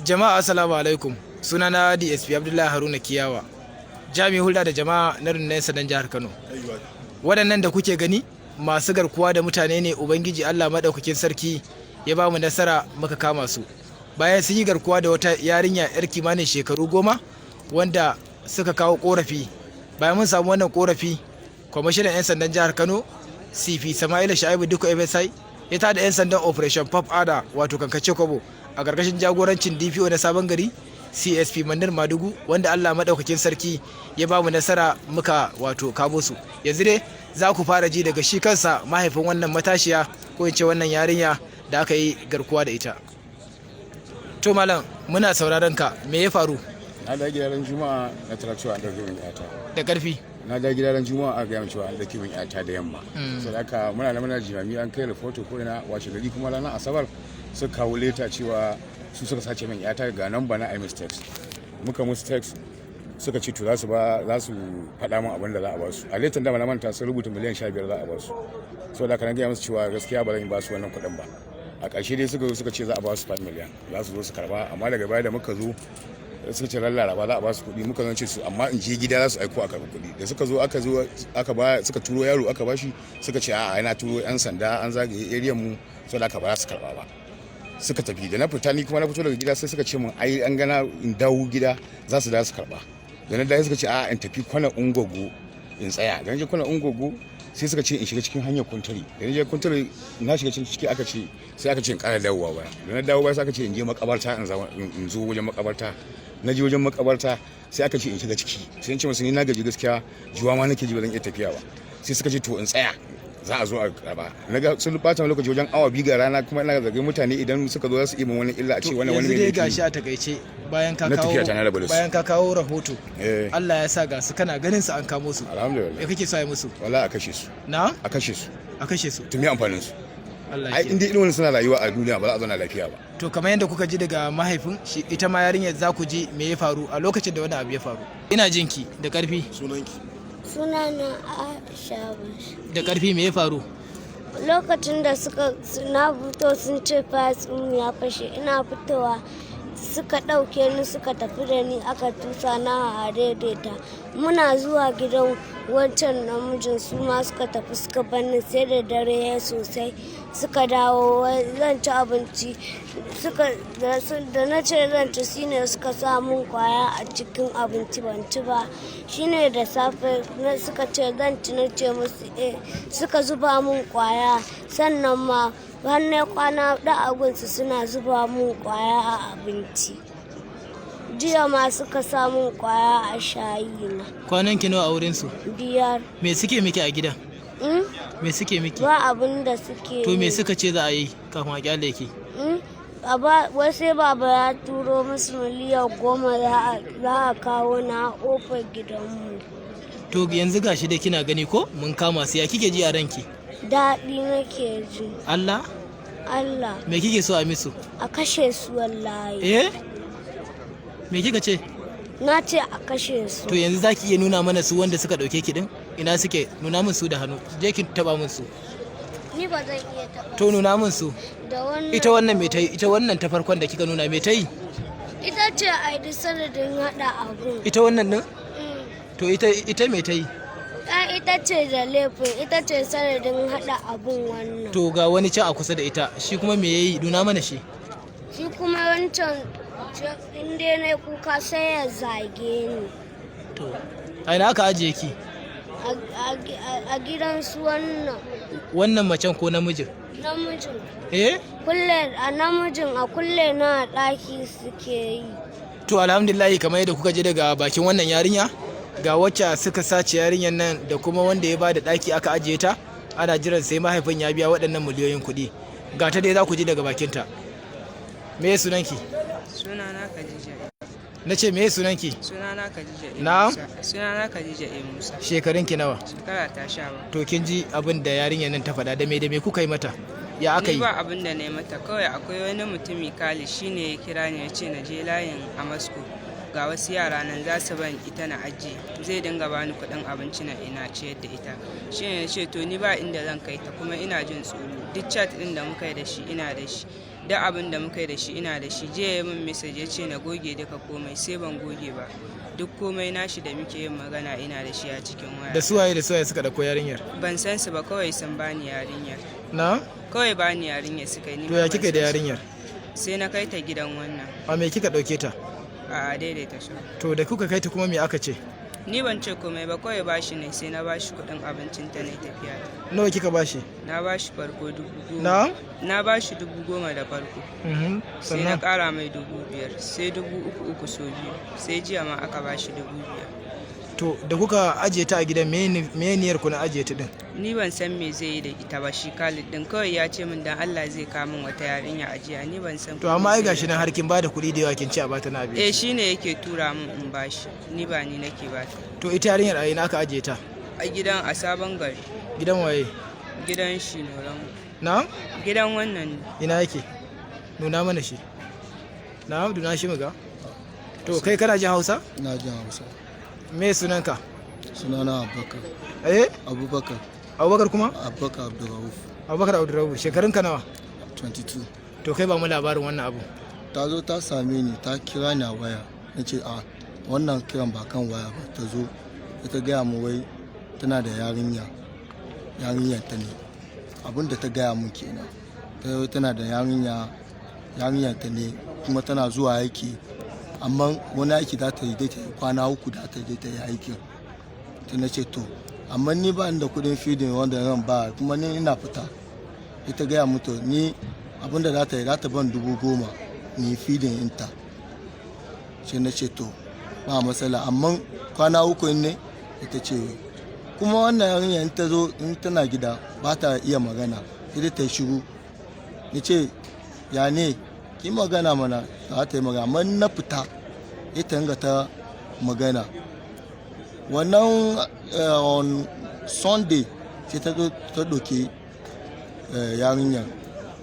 Jama'a assalamu alaikum. Sunana DSP Abdullahi Haruna Kiyawa. Jami'in hulɗa da jama'a na rundunar sadan jihar Kano. Waɗannan da kuke gani masu garkuwa da mutane ne Ubangiji Allah madaukakin sarki ya ba mu nasara muka kama su. Bayan sun yi garkuwa da wata yarinya yar kimanin shekaru 10 wanda suka kawo korafi. Bayan mun samu wannan korafi, kwamishinan 'yan sandan jihar Kano CP Sama'ila Sha'ibu Dikko FSI ya tada 'yan sandan Operation Pop Ada wato kankace kobo a ƙarƙashin jagorancin DPO na sabon gari CSP Mandar Madugu wanda Allah madaukakin sarki ya ba mu nasara muka wato kamo su. Yanzu dai za ku fara ji daga shi kansa mahaifin wannan matashiya ko in ce wannan yarinya da aka yi garkuwa da ita. To malam muna sauraron ka, me ya faru? Na da gidan Juma'a na tara cewa an dauke min yata. Da ƙarfi. Na da gidan Juma'a a gaya cewa an dauke min yata da yamma. Saboda haka muna jimami an kai rahoto ko ina washe gari kuma ranar Asabar suka kawo leta cewa su suka sace min yata ga namba na IMS text. Muka musu text suka ce to za su faɗa min abin da za a ba su. A letan da na manta sun rubuta miliyan 15 za a ba su. Saboda haka na gaya musu cewa gaskiya ba zan ba su wannan kuɗin ba. A ƙarshe dai suka ce za a ba su 5 miliyan za su zo su karba, amma daga baya da muka zo suka ce laraba za a ba su kuɗi, muka zance su amma in je gida za su aiko a karɓi kuɗi. Da suka zo suka turo yaro aka bashi, suka ce a'a yana turo yan sanda an zagaye area mu saboda aka ba su karɓa ba. Suka tafi da na fita ni kuma na fito daga gida sai suka ce min ai an gana in dawo gida za su dawo su karɓa. Da na dawo suka ce a'a in tafi kwana ungogo in tsaya. Da na je kwana ungogo sai suka ce in shiga cikin hanyar kuntari. Da na je kuntari na shiga ciki aka ce in ƙara dawowa baya. Da na dawo baya sai aka ce in je makabarta in zo wajen makabarta. Na je wajen makabarta sai aka ce in shiga ciki. Sai in ce musu ni na gaji gaskiya, juwa ma nake ji ba zan iya tafiya ba. Sai suka ce to in tsaya za a zo a karba. Na ga sun bata lokaci wajen awa 2 ga rana, kuma ina zargin mutane idan suka zo za su yi min wani illa a ce wani ne. Yanzu dai gashi a takaice bayan ka kawo rahoto Allah ya sa ga su kana ganin su an kamo su. Alhamdulillah. Me kake so ai musu? Wallahi a kashe su. Na? A kashe su. A kashe su. To me amfanin su? Allah ai inda irin wannan suna rayuwa a duniya ba za a zauna lafiya ba. To kamar yadda kuka ji daga mahaifin shi, ita ma yarinyar za ku ji me ya faru a lokacin da wani abu ya faru. Ina jinki da ƙarfi. Sunanki? Sunana Aisha. Da ƙarfi me ya faru? Lokacin da na fito sun ce fatsun ya fashe, ina fitowa suka ɗauke ni suka tafi da ni aka tusa na a daidaita. Muna zuwa gidan wancan namijin su ma suka tafi suka bani sai da dare ya sosai suka dawo zan ci abinci da na ce zan ci shine suka sa mun kwaya a cikin abinci ban ci ba. Shine da safe suka ce zan ci na ce musu suka zuba mun kwaya, sannan ma har kwana da agunsu suna zuba mun kwaya a abinci. Jiya ma suka samun kwaya a shayi na. Kwanan ki nawa a wurin su? 5. Me suke miki a gidan? Me suke miki? Ba abin da suke. To me suka ce za a yi kafin a kyale ki? Wasu baba ya turo musu miliyan 10 za a kawo na ƙofar gidanmu. To yanzu gashi dai kina gani ko mun kama su, ya kike ji a ranki? Daɗi nake ji. Allah? Me kike so a misu? A kashe su wallahi. Me kika ce? Na ce a kashe su. To yanzu zaki iya nuna mana su wanda suka dauke ki din? Ina suke? Nuna min su da hannu. Je ki taba min su. Ni ba zan iya taba. To nuna min su. Da wannan. Ita wannan me tayi? Ita wannan ta farkon da kika nuna me tayi? Ita ce a yi sanadin hada abun. Ita wannan din? To ita me tayi? Ita ce da laifin, ita ce sanadin hada abun wannan. To ga wani can a kusa da ita, shi kuma me yayi? Nuna mana shi. Shi kuma wancan inda na kuka sai ya zage ni. To a ina aka ajiye ki? A gidan su wannan. Wannan macen ko namijin? Namijin. Namijin a kulle na ɗaki suke yi. To alhamdulillah, kamar yadda kuka ji daga bakin wannan yarinya, ga wacce suka sace yarinyar nan da kuma wanda ya bada ɗaki aka ajiye ta, ana jiran sai mahaifin ya biya waɗannan miliyoyin kuɗi. Ga ta dai za ku ji daga bakinta. Me sunanki? Sunana Khadija. Na ce me sunanki? Sunana Khadija. Na'am? Sunana Khadija Musa. Shekarunki nawa? Shekara ta 17. To kin ji abin da yarinyar nan ta faɗa, da me kuka yi mata? Ya aka yi? Ni ba abin da na yi mata, kawai akwai wani mutumi Kali shine ya kira ni ya ce na je layin Amasco. Ga wasu yara nan za su ban ita na ajiye, zai dinga bani kuɗin abinci na ina ciyar da ita. Shi ne ce to ni ba inda zan kai ta, kuma ina jin tsoro. Duk chat ɗin da muka yi da shi ina da shi. duk abin da muka yi da shi ina da shi. Je ya min message ya ce na goge duka komai, sai ban goge ba. Duk komai nashi da muke yin magana ina da shi a cikin waya. Da suwaye suka dauko yarinyar? Ban san su ba, kawai sun bani yarinyar. Na? Kawai bani yarinyar suka yi. To ya kika da yarinyar? Sai na kai ta gidan wannan. A me kika dauke ta? A daidaita shi. To da kuka kai ta kuma me aka ce? Ni ban ce komai ba, kawai bashi ne, sai na bashi kuɗin abincin ta ne tafiya ta. Nawa kika bashi? Na bashi farko 10,000. Na bashi 10,000 da farko. Sai na ƙara mai 5,000, sai 3,300 so biyu, sai jiya ma aka bashi 5,000. To da kuka ajiye ta a gidan me niyyar ku na ajiye ta din? Ni ban san me zai yi da ita ba, shi Khalid din kawai ya ce min dan Allah zai kawo min wata yarinya ajiya, ni ban san. To amma ai gashi nan har kin bada kuɗi da yawa kin ci a bata na abinci. Shine yake tura min in bashi, ni ba ni nake ba ta. To ita yarinyar a ina aka ajiye ta? A gidan a Sabon Gari. Gidan waye? Gidan shi Noran. Na? Gidan wannan ne. Ina yake? Nuna mana shi. Na, nuna shi muga. To kai kana jin Hausa? Ina jin Hausa. Me sunanka? Sunana Abubakar. Abubakar. Abubakar kuma? Abubakar Abdurrauf. Abubakar Abdurrauf. Shekarunka nawa? 22. To kai ba mu labarin wannan abu. Ta zo ta same ni, ta kira ni a waya. Na ce a wannan kiran ba kan waya ba, ta zo ita gaya mu wai tana da yarinyar ta ne. Abin da ta gaya mun kenan. Tana da yarinyar ta ne, kuma tana zuwa aiki. Amma wani aiki za ta yi dai ta yi kwana 3 da ta je ta yi aikin. Ta na ce to amma ni ba da kudin feeding wanda zan ba, kuma ni ina fita. Ita gaya mutu ni abinda za ta yi, za ta ban 10,000 ni feeding inta. Sai na ce to ba matsala, amma kwana 3 ne. Ita ce kuma wannan yarinya in ta zo in tana gida ba ta iya magana, sai ta yi shiru. Ni ce ya ne ki magana mana, za ta yi magana, amma na fita ita nga ta magana. Wannan on Sunday sai ta ɗauki yarinyar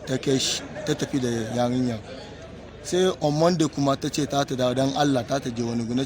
ta tafi da yarinyar. Sai on Monday kuma ta ce ta dawo don Allah ta je wani guna.